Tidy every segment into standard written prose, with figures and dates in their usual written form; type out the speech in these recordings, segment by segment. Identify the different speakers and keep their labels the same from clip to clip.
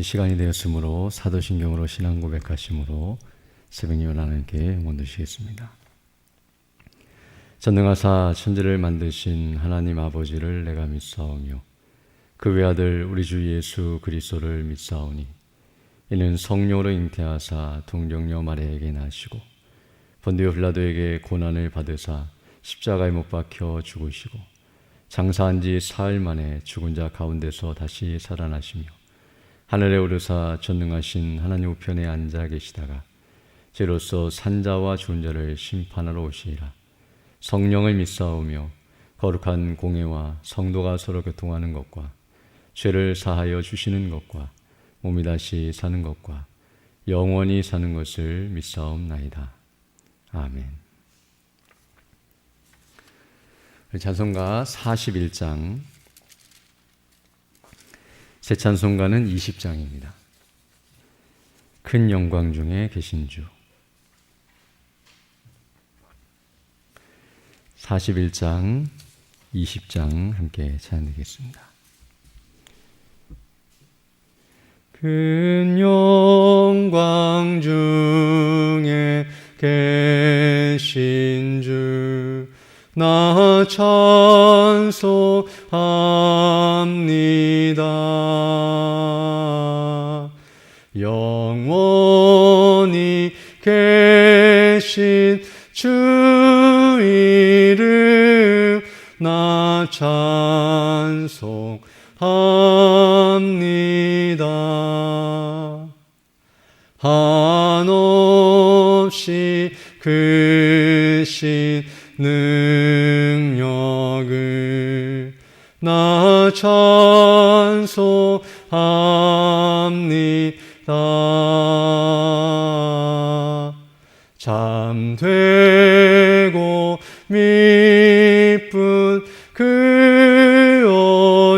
Speaker 1: 다시 시간이 되었으므로 사도신경으로 신앙 고백하심으로 새벽 예배 하나님께 응원 드리시겠습니다. 전능하사 천지를 만드신 하나님 아버지를 내가 믿사오며 그 외아들 우리 주 예수 그리스도를 믿사오니 이는 성령으로 잉태하사 동정녀 마리아에게 나시고 본디오 빌라도에게 고난을 받으사 십자가에 못 박혀 죽으시고 장사한 지 사흘 만에 죽은 자 가운데서 다시 살아나시며 하늘에 오르사 전능하신 하나님 우편에 앉아 계시다가 죄로서 산자와 죽은 자를 심판하러 오시리라. 성령을 믿사오며 거룩한 공회와 성도가 서로 교통하는 것과 죄를 사하여 주시는 것과 몸이 다시 사는 것과 영원히 사는 것을 믿사옵나이다. 아멘. 찬송가 41장, 새 찬송가는 20장입니다. 큰 영광 중에 계신 주. 41장, 20장 함께 찬양드리겠습니다. 큰 영광 중에 계신 주 나 찬송합니다. 영원히 계신 주 이름 나 찬송합니다. 한없이 크신 능력을 나 찬송합니다. 잠되고 미쁜 그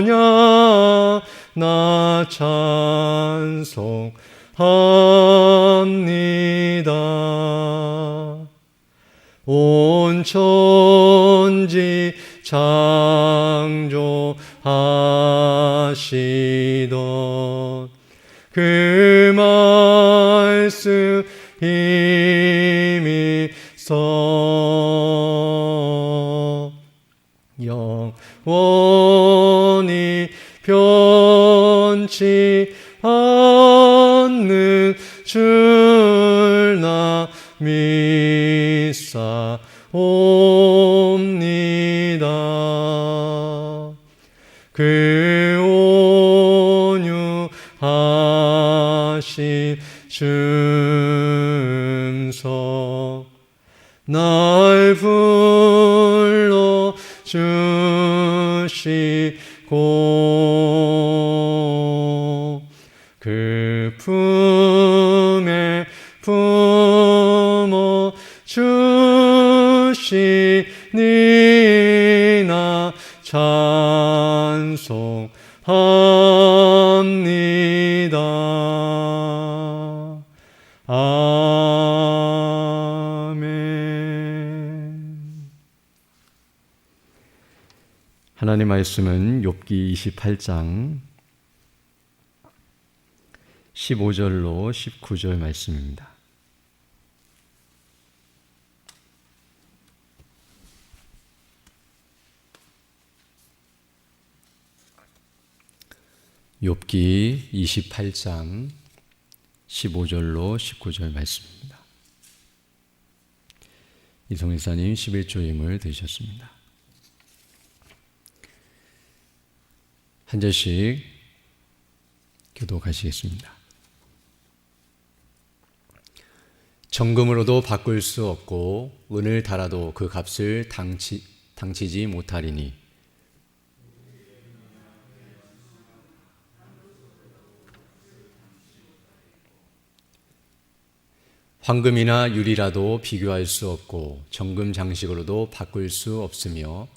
Speaker 1: 언약 나 찬송합니다. 온 천지 창조하시던 그 말씀 힘이 서 영원히 변치 않는 줄 나 믿사옵니다. 그 온유하신 줌성 날 불러 주시고 그 품에 품어 주시니 나 찬송합니다. 아멘. 하나님 말씀은 욥기 28장 15절로 19절 말씀입니다. 욥기 28장 15절로 19절 말씀입니다. 이성일사님 11조임을 드리셨습니다. 한 절씩 교독하시겠습니다. 정금으로도 바꿀 수 없고 은을 달아도 그 값을 당치지 못하리니 황금이나 유리라도 비교할 수 없고 정금 장식으로도 바꿀 수 없으며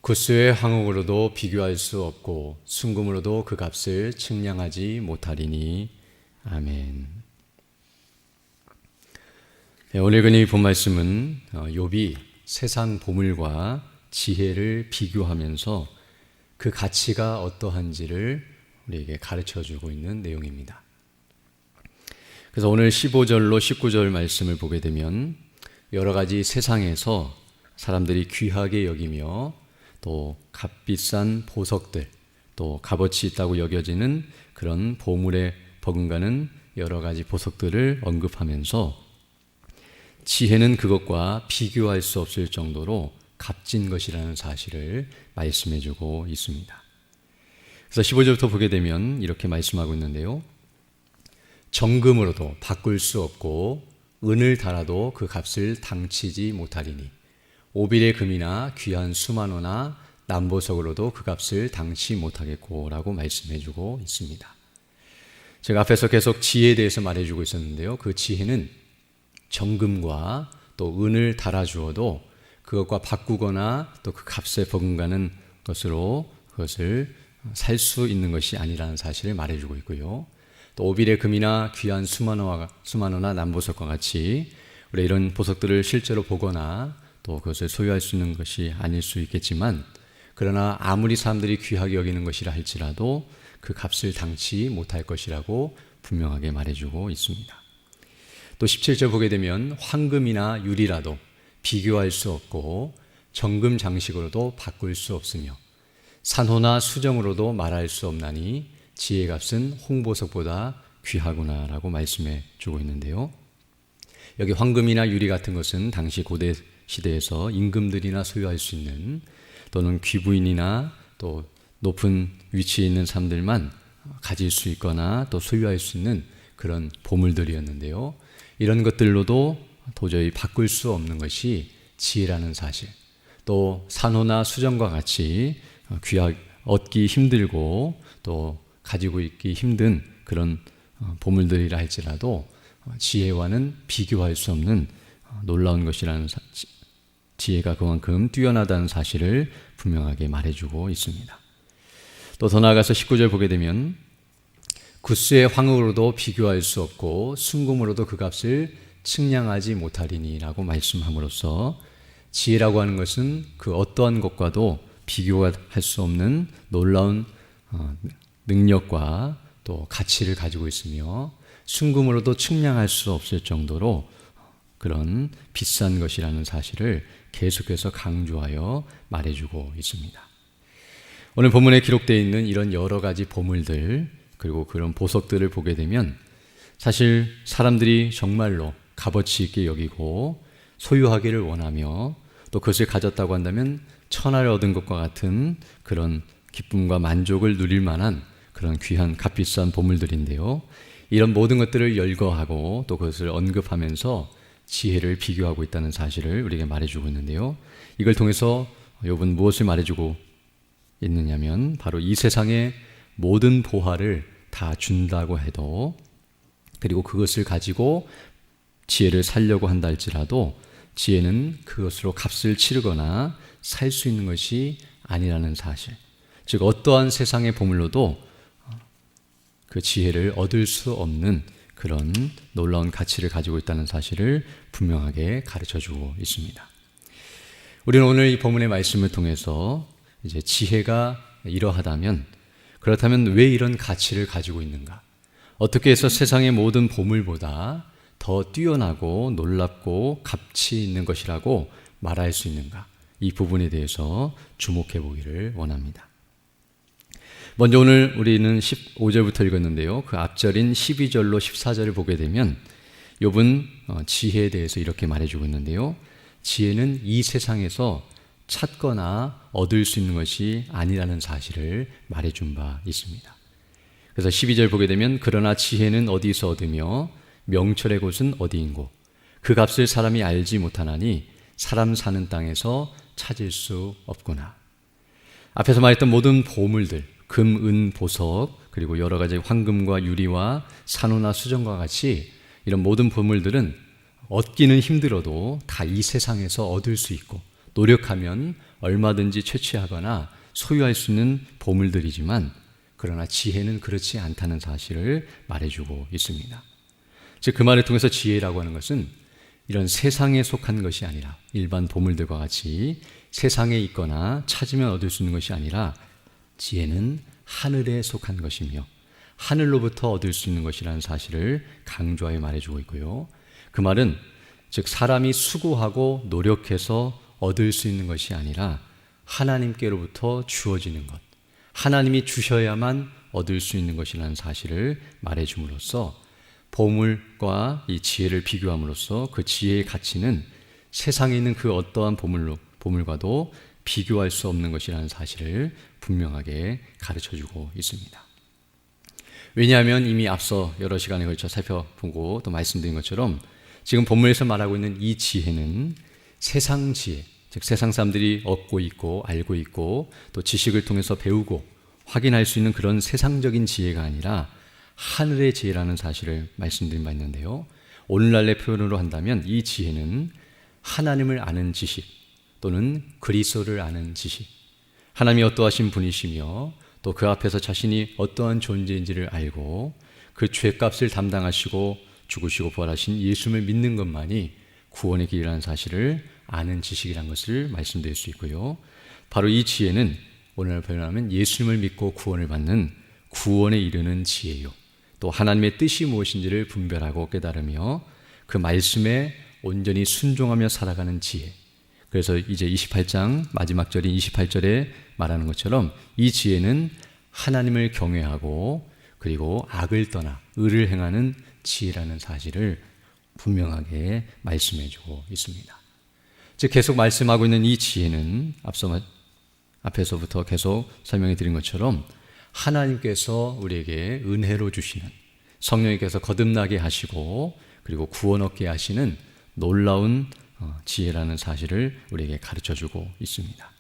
Speaker 1: 구스의 황옥으로도 비교할 수 없고 순금으로도 그 값을 측량하지 못하리니. 아멘. 오늘 근이 본 말씀은 욥이 세상 보물과 지혜를 비교하면서 그 가치가 어떠한지를 우리에게 가르쳐주고 있는 내용입니다. 그래서 오늘 15절로 19절 말씀을 보게 되면 여러 가지 세상에서 사람들이 귀하게 여기며 또 값비싼 보석들, 또 값어치 있다고 여겨지는 그런 보물에 버금가는 여러 가지 보석들을 언급하면서 지혜는 그것과 비교할 수 없을 정도로 값진 것이라는 사실을 말씀해 주고 있습니다. 그래서 15절부터 보게 되면 이렇게 말씀하고 있는데요. 정금으로도 바꿀 수 없고 은을 달아도 그 값을 당치지 못하리니 오빌의 금이나 귀한 수만호나 남보석으로도 그 값을 당치 못하겠고 라고 말씀해 주고 있습니다. 제가 앞에서 계속 지혜에 대해서 말해주고 있었는데요. 그 지혜는 정금과 또 은을 달아주어도 그것과 바꾸거나 또 그 값에 버금가는 것으로 그것을 살 수 있는 것이 아니라는 사실을 말해주고 있고요. 또 오빌의 금이나 귀한 수만호나 남보석과 같이 우리 이런 보석들을 실제로 보거나 또 그것을 소유할 수 있는 것이 아닐 수 있겠지만 그러나 아무리 사람들이 귀하게 여기는 것이라 할지라도 그 값을 당치 못할 것이라고 분명하게 말해주고 있습니다. 또 17절 보게 되면 황금이나 유리라도 비교할 수 없고 정금 장식으로도 바꿀 수 없으며 산호나 수정으로도 말할 수 없나니 지혜의 값은 홍보석보다 귀하구나 라고 말씀해 주고 있는데요. 여기 황금이나 유리 같은 것은 당시 고대 시대에서 임금들이나 소유할 수 있는 또는 귀부인이나 또 높은 위치에 있는 사람들만 가질 수 있거나 또 소유할 수 있는 그런 보물들이었는데요. 이런 것들로도 도저히 바꿀 수 없는 것이 지혜라는 사실, 또 산호나 수정과 같이 얻기 힘들고 또 가지고 있기 힘든 그런 보물들이라 할지라도 지혜와는 비교할 수 없는 놀라운 것이라는 지혜가 그만큼 뛰어나다는 사실을 분명하게 말해주고 있습니다. 또 더 나아가서 19절 보게 되면 구스의 황금으로도 비교할 수 없고 순금으로도 그 값을 측량하지 못하리니 라고 말씀함으로써 지혜라고 하는 것은 그 어떠한 것과도 비교가 할 수 없는 놀라운 능력과 또 가치를 가지고 있으며 순금으로도 측량할 수 없을 정도로 그런 비싼 것이라는 사실을 계속해서 강조하여 말해주고 있습니다. 오늘 본문에 기록되어 있는 이런 여러 가지 보물들 그리고 그런 보석들을 보게 되면 사실 사람들이 정말로 값어치 있게 여기고 소유하기를 원하며 또 그것을 가졌다고 한다면 천하를 얻은 것과 같은 그런 기쁨과 만족을 누릴 만한 그런 귀한 값비싼 보물들인데요. 이런 모든 것들을 열거하고 또 그것을 언급하면서 지혜를 비교하고 있다는 사실을 우리에게 말해주고 있는데요. 이걸 통해서 욥은 무엇을 말해주고 있느냐면 바로 이 세상의 모든 보화를 다 준다고 해도 그리고 그것을 가지고 지혜를 살려고 한다 할지라도 지혜는 그것으로 값을 치르거나 살 수 있는 것이 아니라는 사실, 즉 어떠한 세상의 보물로도 그 지혜를 얻을 수 없는 그런 놀라운 가치를 가지고 있다는 사실을 분명하게 가르쳐주고 있습니다. 우리는 오늘 이 본문의 말씀을 통해서 이제 지혜가 이러하다면 그렇다면 왜 이런 가치를 가지고 있는가? 어떻게 해서 세상의 모든 보물보다 더 뛰어나고 놀랍고 가치 있는 것이라고 말할 수 있는가? 이 부분에 대해서 주목해 보기를 원합니다. 먼저 오늘 우리는 15절부터 읽었는데요. 그 앞절인 12절로 14절을 보게 되면 욥은 지혜에 대해서 이렇게 말해주고 있는데요. 지혜는 이 세상에서 찾거나 얻을 수 있는 것이 아니라는 사실을 말해준 바 있습니다. 그래서 12절 보게 되면 그러나 지혜는 어디서 얻으며 명철의 곳은 어디인고 그 값을 사람이 알지 못하나니 사람 사는 땅에서 찾을 수 없구나. 앞에서 말했던 모든 보물들, 금, 은, 보석, 그리고 여러 가지 황금과 유리와 산호나 수정과 같이 이런 모든 보물들은 얻기는 힘들어도 다 이 세상에서 얻을 수 있고 노력하면 얼마든지 채취하거나 소유할 수 있는 보물들이지만 그러나 지혜는 그렇지 않다는 사실을 말해주고 있습니다. 즉 그 말을 통해서 지혜라고 하는 것은 이런 세상에 속한 것이 아니라 일반 보물들과 같이 세상에 있거나 찾으면 얻을 수 있는 것이 아니라 지혜는 하늘에 속한 것이며 하늘로부터 얻을 수 있는 것이라는 사실을 강조하여 말해주고 있고요. 그 말은 즉 사람이 수고하고 노력해서 얻을 수 있는 것이 아니라 하나님께로부터 주어지는 것, 하나님이 주셔야만 얻을 수 있는 것이라는 사실을 말해줌으로써 보물과 이 지혜를 비교함으로써 그 지혜의 가치는 세상에 있는 그 어떠한 보물과도 비교할 수 없는 것이라는 사실을 분명하게 가르쳐주고 있습니다. 왜냐하면 이미 앞서 여러 시간에 걸쳐 살펴보고 또 말씀드린 것처럼 지금 본문에서 말하고 있는 이 지혜는 세상 지혜, 즉 세상 사람들이 얻고 있고 알고 있고 또 지식을 통해서 배우고 확인할 수 있는 그런 세상적인 지혜가 아니라 하늘의 지혜라는 사실을 말씀드린 바 있는데요. 오늘날의 표현으로 한다면 이 지혜는 하나님을 아는 지식 또는 그리스도를 아는 지식, 하나님이 어떠하신 분이시며 또 그 앞에서 자신이 어떠한 존재인지를 알고 그 죄값을 담당하시고 죽으시고 부활하신 예수를 믿는 것만이 구원의 길이라는 사실을 아는 지식이라는 것을 말씀드릴 수 있고요. 바로 이 지혜는 오늘날 표현하면 예수님을 믿고 구원을 받는 구원에 이르는 지혜요. 또 하나님의 뜻이 무엇인지를 분별하고 깨달으며 그 말씀에 온전히 순종하며 살아가는 지혜. 그래서 이제 28장 마지막 절인 28절에 말하는 것처럼 이 지혜는 하나님을 경외하고 그리고 악을 떠나 의를 행하는 지혜라는 사실을 분명하게 말씀해주고 있습니다. 즉 계속 말씀하고 있는 이 지혜는 앞에서부터 계속 설명해 드린 것처럼 하나님께서 우리에게 은혜로 주시는 성령님께서 거듭나게 하시고 그리고 구원 얻게 하시는 놀라운 지혜라는 사실을 우리에게 가르쳐주고 있습니다.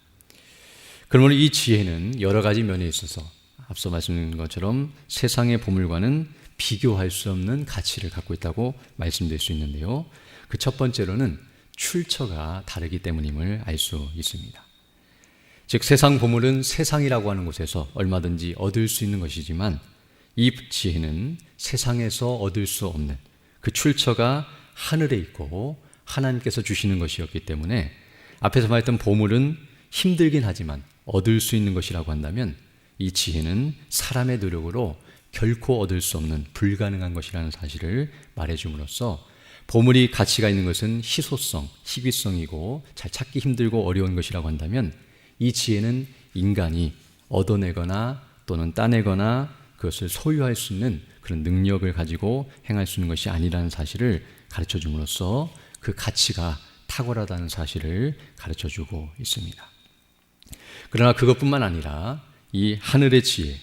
Speaker 1: 그러므로 이 지혜는 여러 가지 면에 있어서 앞서 말씀드린 것처럼 세상의 보물과는 비교할 수 없는 가치를 갖고 있다고 말씀드릴 수 있는데요. 그 첫 번째로는 출처가 다르기 때문임을 알 수 있습니다. 즉 세상 보물은 세상이라고 하는 곳에서 얼마든지 얻을 수 있는 것이지만 이 지혜는 세상에서 얻을 수 없는 그 출처가 하늘에 있고 하나님께서 주시는 것이었기 때문에 앞에서 말했던 보물은 힘들긴 하지만 얻을 수 있는 것이라고 한다면 이 지혜는 사람의 노력으로 결코 얻을 수 없는 불가능한 것이라는 사실을 말해줌으로써 보물이 가치가 있는 것은 희소성, 희귀성이고 잘 찾기 힘들고 어려운 것이라고 한다면 이 지혜는 인간이 얻어내거나 또는 따내거나 그것을 소유할 수 있는 그런 능력을 가지고 행할 수 있는 것이 아니라는 사실을 가르쳐줌으로써 그 가치가 탁월하다는 사실을 가르쳐주고 있습니다. 그러나 그것뿐만 아니라 이 하늘의 지혜,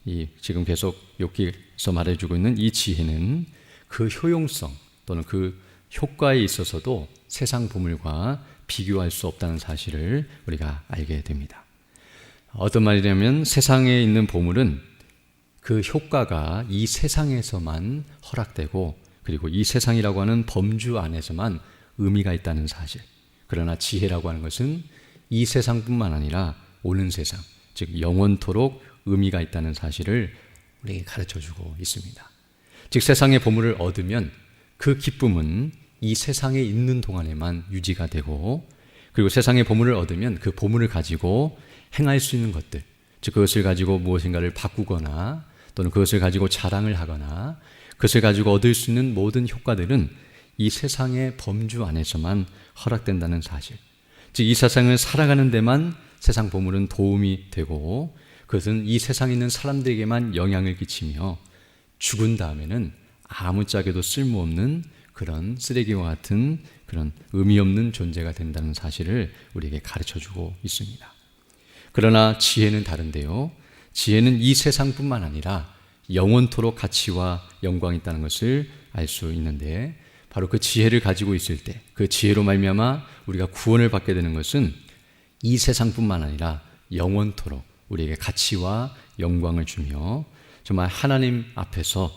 Speaker 1: 이 지금 계속 욥기에서 말해주고 있는 이 지혜는 그 효용성 또는 그 효과에 있어서도 세상 보물과 비교할 수 없다는 사실을 우리가 알게 됩니다. 어떤 말이냐면 세상에 있는 보물은 그 효과가 이 세상에서만 허락되고 그리고 이 세상이라고 하는 범주 안에서만 의미가 있다는 사실. 그러나 지혜라고 하는 것은 이 세상뿐만 아니라 오는 세상, 즉 영원토록 의미가 있다는 사실을 우리에게 가르쳐주고 있습니다. 즉 세상의 보물을 얻으면 그 기쁨은 이 세상에 있는 동안에만 유지가 되고 그리고 세상의 보물을 얻으면 그 보물을 가지고 행할 수 있는 것들, 즉 그것을 가지고 무엇인가를 바꾸거나 또는 그것을 가지고 자랑을 하거나 그것을 가지고 얻을 수 있는 모든 효과들은 이 세상의 범주 안에서만 허락된다는 사실. 즉 이 세상을 살아가는 데만 세상 보물은 도움이 되고 그것은 이 세상에 있는 사람들에게만 영향을 끼치며 죽은 다음에는 아무짝에도 쓸모없는 그런 쓰레기와 같은 그런 의미 없는 존재가 된다는 사실을 우리에게 가르쳐주고 있습니다. 그러나 지혜는 다른데요. 지혜는 이 세상뿐만 아니라 영원토록 가치와 영광이 있다는 것을 알 수 있는데 바로 그 지혜를 가지고 있을 때 그 지혜로 말미암아 우리가 구원을 받게 되는 것은 이 세상뿐만 아니라 영원토록 우리에게 가치와 영광을 주며 정말 하나님 앞에서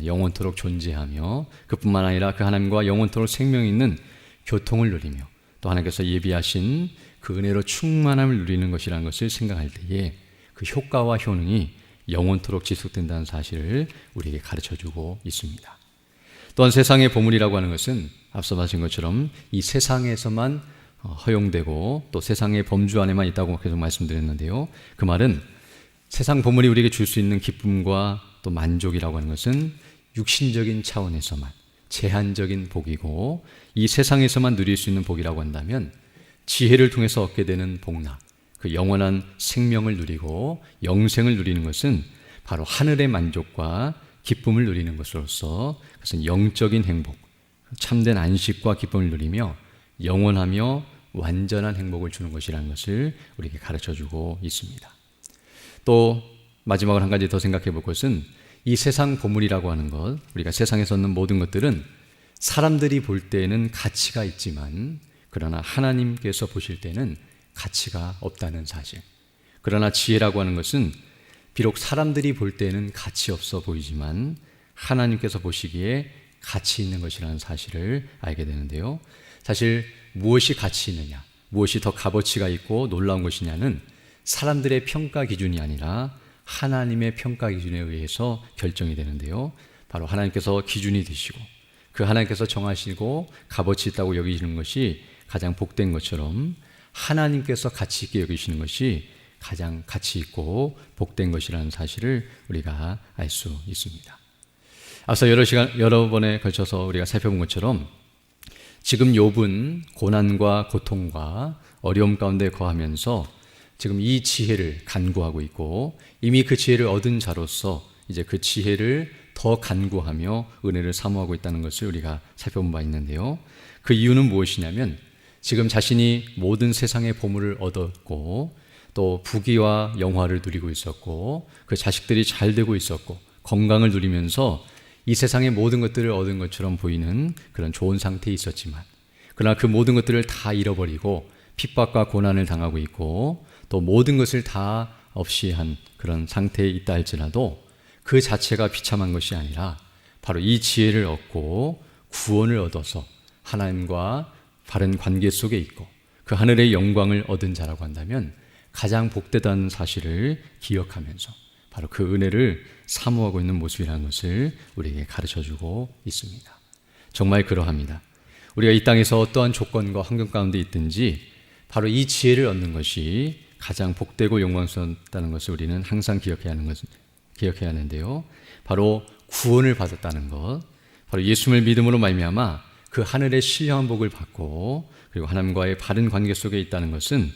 Speaker 1: 영원토록 존재하며 그뿐만 아니라 그 하나님과 영원토록 생명이 있는 교통을 누리며 또 하나님께서 예비하신 그 은혜로 충만함을 누리는 것이라는 것을 생각할 때에 그 효과와 효능이 영원토록 지속된다는 사실을 우리에게 가르쳐주고 있습니다. 또한 세상의 보물이라고 하는 것은 앞서 말씀 것처럼 이 세상에서만 허용되고 또 세상의 범주 안에만 있다고 계속 말씀드렸는데요. 그 말은 세상 보물이 우리에게 줄 수 있는 기쁨과 또 만족이라고 하는 것은 육신적인 차원에서만 제한적인 복이고, 이 세상에서만 누릴 수 있는 복이라고 한다면 지혜를 통해서 얻게 되는 복락, 그 영원한 생명을 누리고 영생을 누리는 것은 바로 하늘의 만족과 기쁨을 누리는 것으로서 그것은 영적인 행복, 참된 안식과 기쁨을 누리며 영원하며 완전한 행복을 주는 것이라는 것을 우리에게 가르쳐주고 있습니다. 또 마지막으로 한 가지 더 생각해 볼 것은, 이 세상 보물이라고 하는 것, 우리가 세상에서 얻는 모든 것들은 사람들이 볼 때에는 가치가 있지만 그러나 하나님께서 보실 때는 가치가 없다는 사실. 그러나 지혜라고 하는 것은 비록 사람들이 볼 때는 가치 없어 보이지만 하나님께서 보시기에 가치 있는 것이라는 사실을 알게 되는데요. 사실 무엇이 가치 있느냐, 무엇이 더 값어치가 있고 놀라운 것이냐는 사람들의 평가 기준이 아니라 하나님의 평가 기준에 의해서 결정이 되는데요. 바로 하나님께서 기준이 되시고 그 하나님께서 정하시고 값어치 있다고 여기시는 것이 가장 복된 것처럼, 하나님께서 가치 있게 여기시는 것이 가장 가치 있고 복된 것이라는 사실을 우리가 알 수 있습니다. 앞서 여러 번에 걸쳐서 우리가 살펴본 것처럼 지금 욥은 고난과 고통과 어려움 가운데 거하면서 지금 이 지혜를 간구하고 있고, 이미 그 지혜를 얻은 자로서 이제 그 지혜를 더 간구하며 은혜를 사모하고 있다는 것을 우리가 살펴본 바 있는데요. 그 이유는 무엇이냐면 지금 자신이 모든 세상의 보물을 얻었고 또 부귀와 영화를 누리고 있었고 그 자식들이 잘 되고 있었고 건강을 누리면서 이 세상의 모든 것들을 얻은 것처럼 보이는 그런 좋은 상태에 있었지만, 그러나 그 모든 것들을 다 잃어버리고 핍박과 고난을 당하고 있고 또 모든 것을 다 없이 한 그런 상태에 있다 할지라도 그 자체가 비참한 것이 아니라 바로 이 지혜를 얻고 구원을 얻어서 하나님과 바른 관계 속에 있고 그 하늘의 영광을 얻은 자라고 한다면 가장 복되다는 사실을 기억하면서 바로 그 은혜를 사모하고 있는 모습이라는 것을 우리에게 가르쳐주고 있습니다. 정말 그러합니다. 우리가 이 땅에서 어떠한 조건과 환경 가운데 있든지 바로 이 지혜를 얻는 것이 가장 복되고 영광스럽다는 것을 우리는 항상 기억해야 하는데요. 바로 구원을 받았다는 것, 바로 예수님을 믿음으로 말미암아 그 하늘의 신령한 복을 받고 그리고 하나님과의 바른 관계 속에 있다는 것은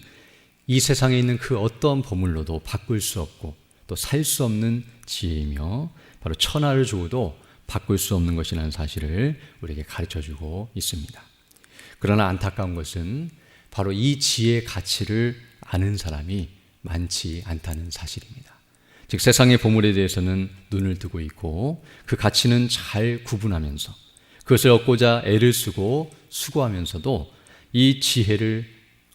Speaker 1: 이 세상에 있는 그 어떠한 보물로도 바꿀 수 없고 또 살 수 없는 지혜이며 바로 천하를 주어도 바꿀 수 없는 것이라는 사실을 우리에게 가르쳐주고 있습니다. 그러나 안타까운 것은 바로 이 지혜의 가치를 아는 사람이 많지 않다는 사실입니다. 즉 세상의 보물에 대해서는 눈을 뜨고 있고 그 가치는 잘 구분하면서 그것을 얻고자 애를 쓰고 수고하면서도 이 지혜를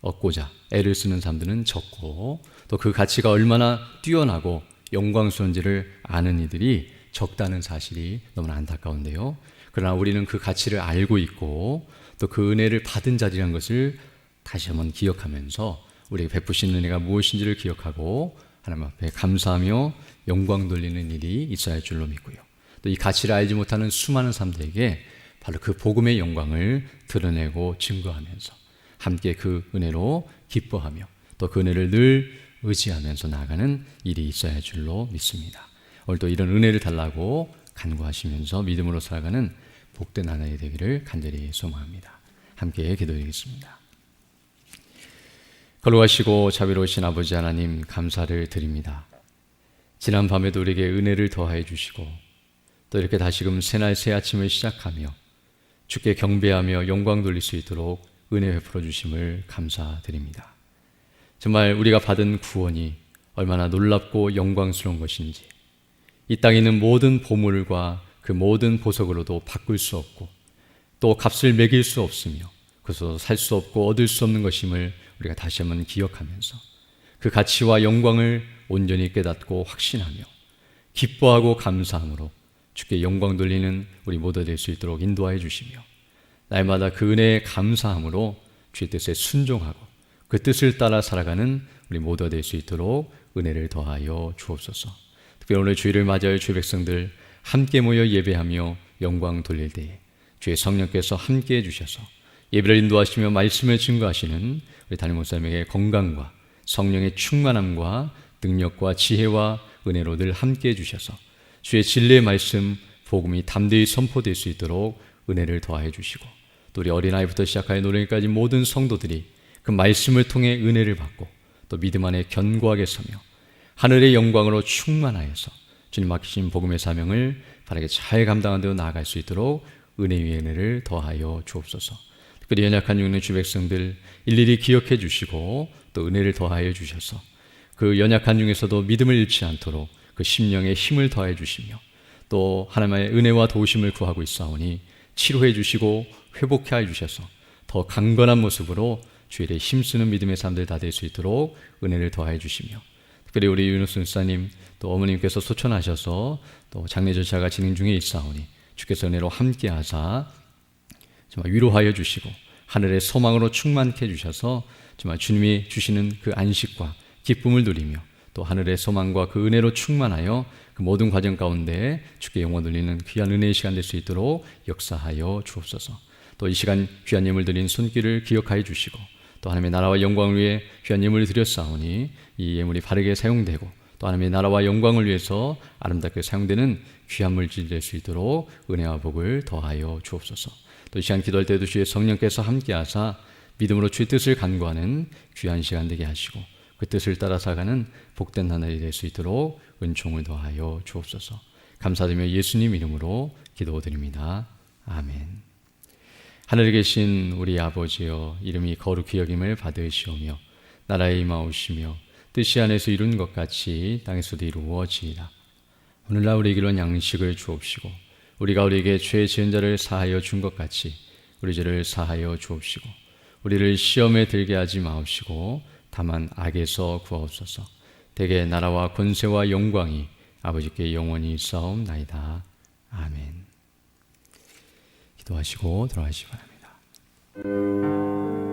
Speaker 1: 얻고자 애를 쓰는 사람들은 적고 또 그 가치가 얼마나 뛰어나고 영광스러운지를 아는 이들이 적다는 사실이 너무나 안타까운데요. 그러나 우리는 그 가치를 알고 있고 또 그 은혜를 받은 자리라는 것을 다시 한번 기억하면서 우리에게 베푸신 은혜가 무엇인지를 기억하고 하나님 앞에 감사하며 영광 돌리는 일이 있어야 할 줄로 믿고요. 또 이 가치를 알지 못하는 수많은 사람들에게 바로 그 복음의 영광을 드러내고 증거하면서 함께 그 은혜로 기뻐하며 또 그 은혜를 늘 의지하면서 나아가는 일이 있어야 할 줄로 믿습니다. 오늘도 이런 은혜를 달라고 간구하시면서 믿음으로 살아가는 복된 하나님 되기를 간절히 소망합니다. 함께 기도드리겠습니다. 거룩하시고 자비로우신 아버지 하나님, 감사를 드립니다. 지난 밤에도 우리에게 은혜를 더하여 주시고 또 이렇게 다시금 새날 새 아침을 시작하며 주께 경배하며 영광 돌릴 수 있도록 은혜 베풀어 주심을 감사드립니다. 정말 우리가 받은 구원이 얼마나 놀랍고 영광스러운 것인지, 이 땅에 있는 모든 보물과 그 모든 보석으로도 바꿀 수 없고 또 값을 매길 수 없으며 그래서 살 수 없고 얻을 수 없는 것임을 우리가 다시 한번 기억하면서 그 가치와 영광을 온전히 깨닫고 확신하며 기뻐하고 감사함으로 주께 영광 돌리는 우리 모두 될 수 있도록 인도하여 주시며 날마다 그 은혜에 감사함으로 주의 뜻에 순종하고 그 뜻을 따라 살아가는 우리 모두 될 수 있도록 은혜를 더하여 주옵소서. 특별히 오늘 주일을 맞이할 주의 백성들 함께 모여 예배하며 영광 돌릴 때에 주의 성령께서 함께해 주셔서 예배를 인도하시며 말씀을 증거하시는 우리 담임 목사님에게 건강과 성령의 충만함과 능력과 지혜와 은혜로 늘 함께해 주셔서 주의 진리의 말씀, 복음이 담대히 선포될 수 있도록 은혜를 더하여 주시고, 또 우리 어린아이부터 시작하여 노령까지 모든 성도들이 그 말씀을 통해 은혜를 받고 또 믿음 안에 견고하게 서며 하늘의 영광으로 충만하여서 주님 맡기신 복음의 사명을 바르게 잘 감당하는 데로 나아갈 수 있도록 은혜 위에 은혜를 더하여 주옵소서. 특별히 연약한 육의 주 백성들 일일이 기억해 주시고 또 은혜를 더하여 주셔서 그 연약한 중에서도 믿음을 잃지 않도록 그 심령에 힘을 더하여 주시며, 또 하나님의 은혜와 도우심을 구하고 있사오니 치료해 주시고 회복해 하여 주셔서 더 강건한 모습으로 주의 일에 힘쓰는 믿음의 사람들 다 될 수 있도록 은혜를 더하여 주시며, 특별히 우리 윤호수 목사님 또 어머님께서 소천하셔서 또 장례 절차가 진행 중에 있사오니 주께서 은혜로 함께하사 정말 위로하여 주시고 하늘의 소망으로 충만케 해주셔서 정말 주님이 주시는 그 안식과 기쁨을 누리며 또 하늘의 소망과 그 은혜로 충만하여 그 모든 과정 가운데 주께 영원 돌리는 귀한 은혜의 시간 될 수 있도록 역사하여 주옵소서. 또 이 시간 귀한 예물 드린 손길을 기억하여 주시고 또 하나님의 나라와 영광을 위해 귀한 예물을 드렸사오니 이 예물이 바르게 사용되고 또 하나님의 나라와 영광을 위해서 아름답게 사용되는 귀한 물질 될 수 있도록 은혜와 복을 더하여 주옵소서. 또 이 시간 기도할 때도 주의 성령께서 함께하사 믿음으로 주의 뜻을 간구하는 귀한 시간 되게 하시고 그 뜻을 따라 살아가는 복된 하늘이 될 수 있도록 은총을 더하여 주옵소서. 감사드리며 예수님 이름으로 기도드립니다. 아멘. 하늘에 계신 우리 아버지여, 이름이 거룩히 여김을 받으시오며 나라에 임하오시며 뜻이 하늘에서 이룬 것 같이 땅에서도 이루어지이다. 오늘날 우리에게 양식을 주옵시고 우리가 우리에게 죄 지은 자를 사하여 준 것 같이 우리 죄를 사하여 주옵시고 우리를 시험에 들게 하지 마옵시고 다만 악에서 구하옵소서. 대개 나라와 권세와 영광이 아버지께 영원히 있사옵나이다. 아멘. 기도하시고 들어가시기 바랍니다.